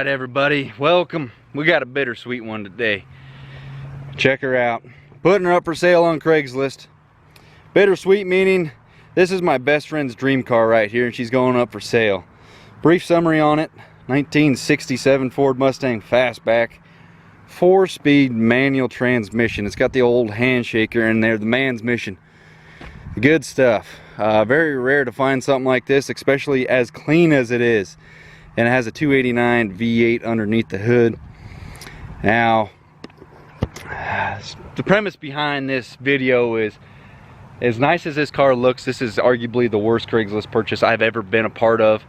Alright everybody, welcome. We got a bittersweet one today. Check her out. Putting her up for sale on Craigslist. Bittersweet meaning this is my best friend's dream car right here and she's going up for sale. Brief summary on it. 1967 Ford Mustang Fastback. 4-speed manual transmission. It's got the old handshaker in there, the man's mission. Good stuff. Very rare to find something like this, especially as clean as it is. And it has a 289 V8 underneath the hood. Now, the premise behind this video is, as nice as this car looks, this is arguably the worst Craigslist purchase I've ever been a part of.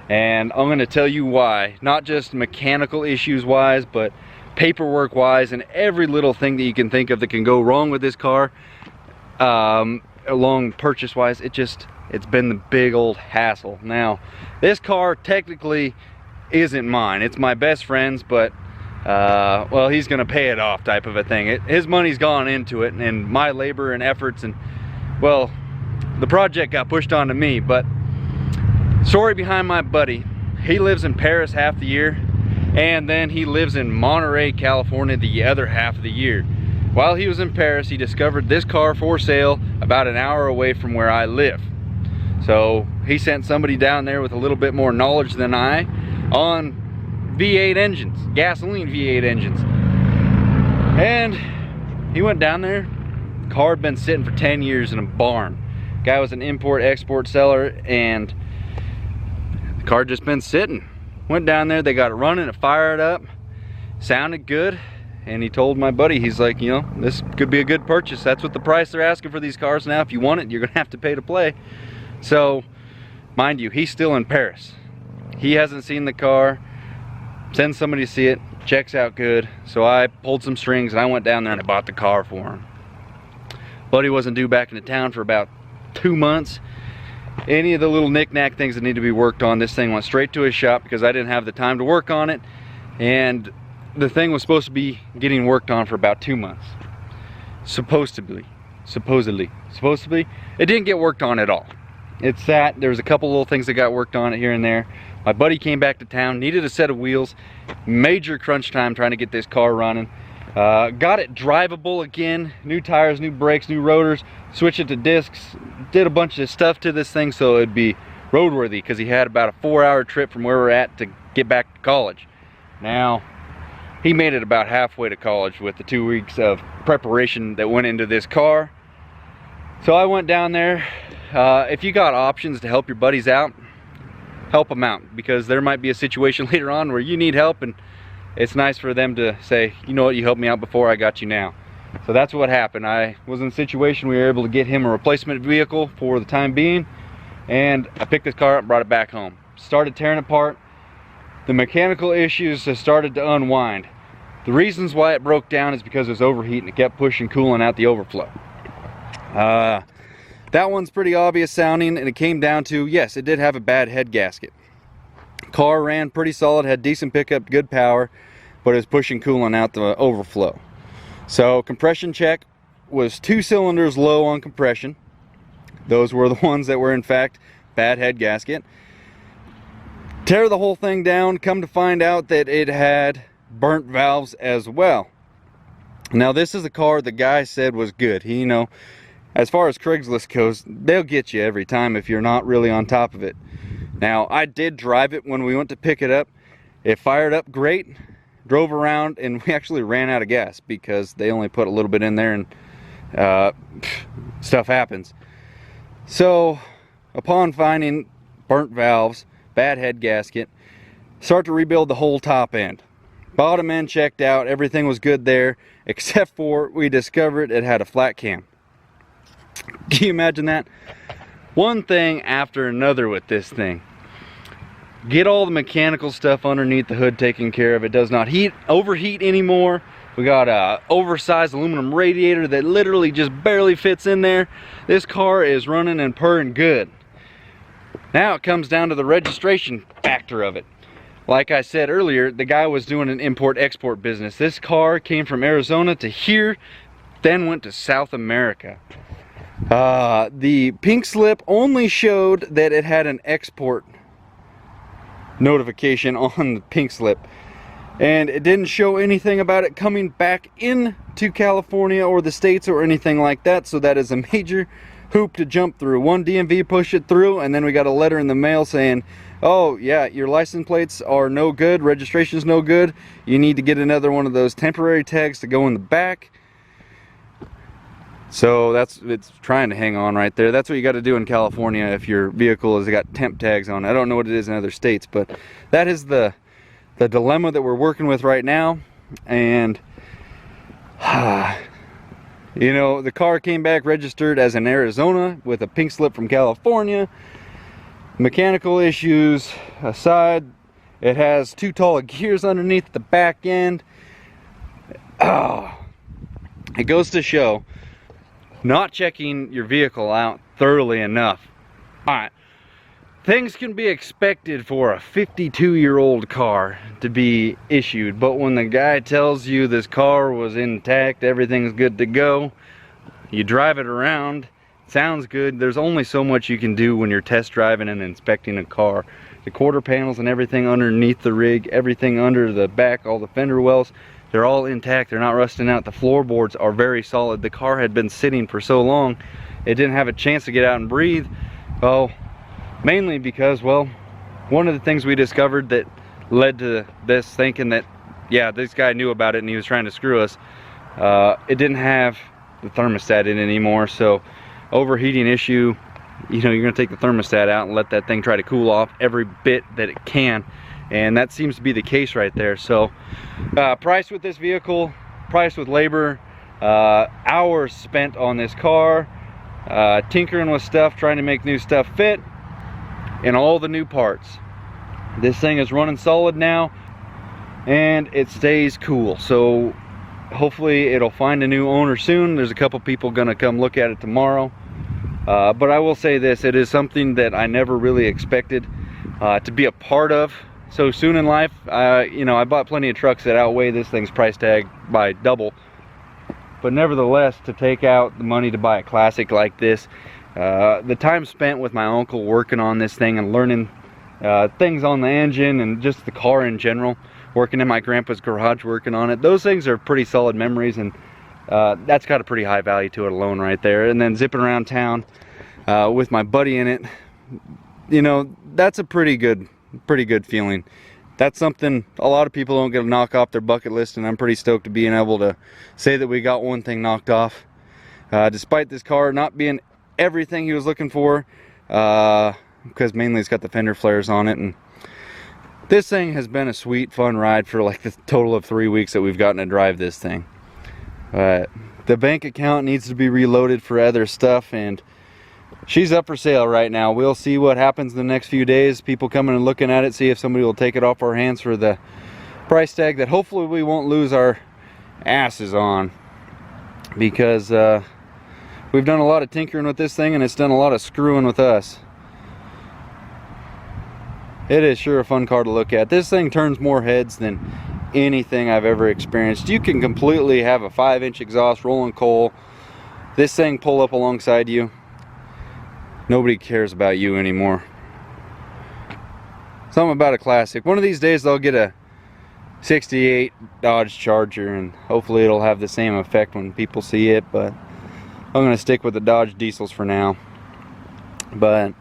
And I'm going to tell you why. Not just mechanical issues wise, but paperwork wise, and every little thing that you can think of that can go wrong with this car. Along purchase wise, it's been the big old hassle. Now, this car technically isn't mine. It's my best friend's, but well, he's gonna pay it off type of a thing. His money's gone into it, and my labor and efforts, and well, the project got pushed onto me. But story behind my buddy, he lives in Paris half the year, and then he lives in Monterey, California the other half of the year. While he was in Paris, he discovered this car for sale about an hour away from where I live. So he sent somebody down there with a little bit more knowledge than I on V8 engines, gasoline V8 engines. And he went down there. The car had been sitting for 10 years in a barn. Guy was an import-export seller, and the car had just been sitting. Went down there, they got it running, it fired up, sounded good. And he told my buddy, he's like, you know, this could be a good purchase. That's what the price they're asking for these cars now. If you want it, you're gonna have to pay to play. So, mind you, he's still in Paris. He hasn't seen the car. Send somebody to see it. Checks out good. So I pulled some strings and I went down there and I bought the car for him. Buddy wasn't due back into town for about 2 months. Any of the little knick-knack things that need to be worked on, this thing went straight to his shop because I didn't have the time to work on it. And the thing was supposed to be getting worked on for about 2 months. Supposedly. It didn't get worked on at all. It sat. There was a couple little things that got worked on it here and there. My buddy came back to town, needed a set of wheels. Major crunch time trying to get this car running. Got it drivable again. New tires, new brakes, new rotors. Switched it to discs. Did a bunch of stuff to this thing so it'd be roadworthy, because he had about a 4-hour trip from where we're at to get back to college. Now, he made it about halfway to college with the 2 weeks of preparation that went into this car. So I went down there. If you got options to help your buddies out, help them out, because there might be a situation later on where you need help, and it's nice for them to say, you know what, you helped me out before, I got you now. So that's what happened. I was in a situation we were able to get him a replacement vehicle for the time being, and I picked this car up and brought it back home. Started tearing it apart. The mechanical issues have started to unwind. The reasons why it broke down is because it was overheating. It kept pushing coolant out the overflow. That one's pretty obvious sounding, and it came down to, yes, it did have a bad head gasket. Car ran pretty solid, had decent pickup, good power, but it was pushing coolant out the overflow. So compression check was 2 cylinders low on compression. Those were the ones that were in fact bad head gasket. Tear the whole thing down, come to find out that it had burnt valves as well. Now this is a car the guy said was good. He, you know, as far as Craigslist goes, they'll get you every time if you're not really on top of it. Now I did drive it when we went to pick it up. It fired up great, drove around, and we actually ran out of gas because they only put a little bit in there, and stuff happens. So upon finding burnt valves, bad head gasket, start to rebuild the whole top end. Bottom end checked out, everything was good there, except for we discovered it had a flat cam. Can you imagine that? One thing after another with this thing. Get all the mechanical stuff underneath the hood taken care of. It does not overheat anymore. We got a oversized aluminum radiator that literally just barely fits in there. This car is running and purring good. Now it comes down to the registration factor of it. Like I said earlier, the guy was doing an import-export business. This car came from Arizona to here, then went to South America. The pink slip only showed that it had an export notification on the pink slip. And it didn't show anything about it coming back into California or the States or anything like that. So that is a major hoop to jump through. One DMV pushed it through, and then we got a letter in the mail saying, oh yeah, your license plates are no good, registration's no good, you need to get another one of those temporary tags to go in the back. So it's trying to hang on right there. That's what you got to do in California if your vehicle has got temp tags on. I don't know what it is in other states, but that is the dilemma that we're working with right now. And you know, the car came back registered as in Arizona with a pink slip from California. Mechanical issues aside, it has too tall of gears underneath the back end. It goes to show not checking your vehicle out thoroughly enough. Alright, things can be expected for a 52-year-old car to be issued, but when the guy tells you this car was intact, everything's good to go, you drive it around, sounds good, there's only so much you can do when you're test driving and inspecting a car. The quarter panels and everything underneath the rig, everything under the back, all the fender wells, they're all intact, they're not rusting out. The floorboards are very solid. The car had been sitting for so long, it didn't have a chance to get out and breathe. Well, mainly because, well, one of the things we discovered that led to this thinking that, yeah, this guy knew about it and he was trying to screw us, it didn't have the thermostat in anymore. So overheating issue, you know, you're gonna take the thermostat out and let that thing try to cool off every bit that it can, and that seems to be the case right there. So price with this vehicle, price with labor, hours spent on this car, tinkering with stuff, trying to make new stuff fit, and all the new parts. This thing is running solid now and it stays cool. So hopefully it'll find a new owner soon. There's a couple people gonna come look at it tomorrow. But I will say this, it is something that I never really expected to be a part of so soon in life. You know, I bought plenty of trucks that outweigh this thing's price tag by double. But nevertheless, to take out the money to buy a classic like this, the time spent with my uncle working on this thing and learning things on the engine and just the car in general, working in my grandpa's garage working on it, those things are pretty solid memories, and that's got a pretty high value to it alone right there. And then zipping around town with my buddy in it, you know, that's a pretty good feeling. That's something a lot of people don't get to knock off their bucket list, and I'm pretty stoked to being able to say that we got one thing knocked off. Despite this car not being everything he was looking for, because mainly it's got the fender flares on it, and this thing has been a sweet fun ride for like the total of 3 weeks that we've gotten to drive this thing. The bank account needs to be reloaded for other stuff, and she's up for sale right now. We'll see what happens in the next few days. People coming and looking at it, see if somebody will take it off our hands for the price tag that hopefully we won't lose our asses on, because we've done a lot of tinkering with this thing and it's done a lot of screwing with us. It is sure a fun car to look at. This thing turns more heads than anything I've ever experienced. You can completely have a 5-inch exhaust rolling coal, this thing pull up alongside you, nobody cares about you anymore. Something about a classic. One of these days they'll get a 68 Dodge Charger and hopefully it'll have the same effect when people see it, but I'm gonna stick with the Dodge diesels for now. But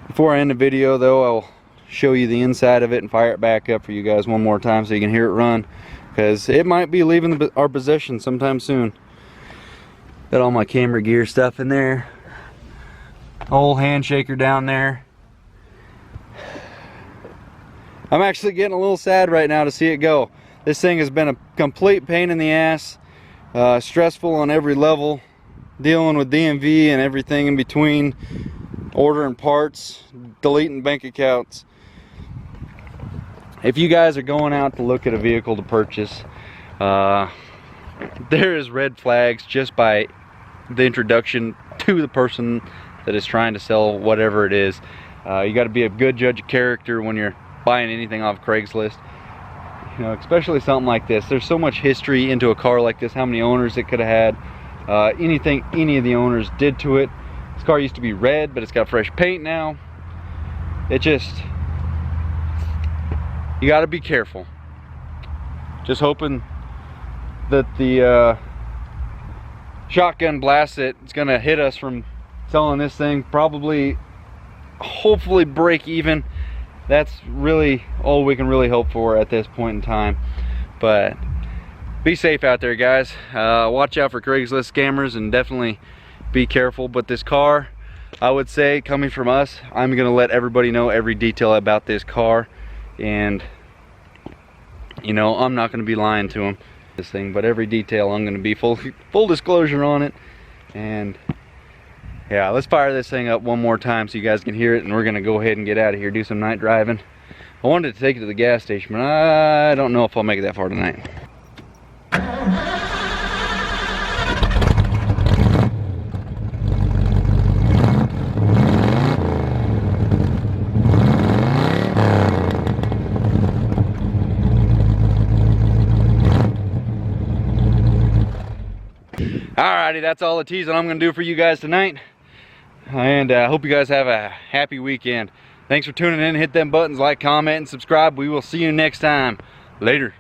before I end the video though, I'll show you the inside of it and fire it back up for you guys one more time so you can hear it run, because it might be leaving our possession sometime soon. Got all my camera gear stuff in there, old handshaker down there. I'm actually getting a little sad right now to see it go. This thing has been a complete pain in the ass, stressful on every level, dealing with DMV and everything in between, ordering parts, deleting bank accounts. If you guys are going out to look at a vehicle to purchase, there is red flags just by the introduction to the person that is trying to sell whatever it is. You got to be a good judge of character when you're buying anything off Craigslist. You know, especially something like this. There's so much history into a car like this, how many owners it could have had, anything any of the owners did to it. This car used to be red, but it's got fresh paint now. It just, you got to be careful. Just hoping that the shotgun blast it's gonna hit us from selling this thing, probably, hopefully break even. That's really all we can really hope for at this point in time. But be safe out there, guys. Watch out for Craigslist scammers, and definitely be careful. But this car, I would say, coming from us, I'm gonna let everybody know every detail about this car, and you know, I'm not gonna be lying to them this thing, but every detail I'm gonna be full disclosure on it. And yeah, let's fire this thing up one more time so you guys can hear it, and we're gonna go ahead and get out of here, do some night driving. I wanted to take it to the gas station, but I don't know if I'll make it that far tonight. Alrighty, that's all the teasing I'm gonna do for you guys tonight, and I hope you guys have a happy weekend. Thanks for tuning in. Hit them buttons, like, comment, and subscribe. We will see you next time. Later.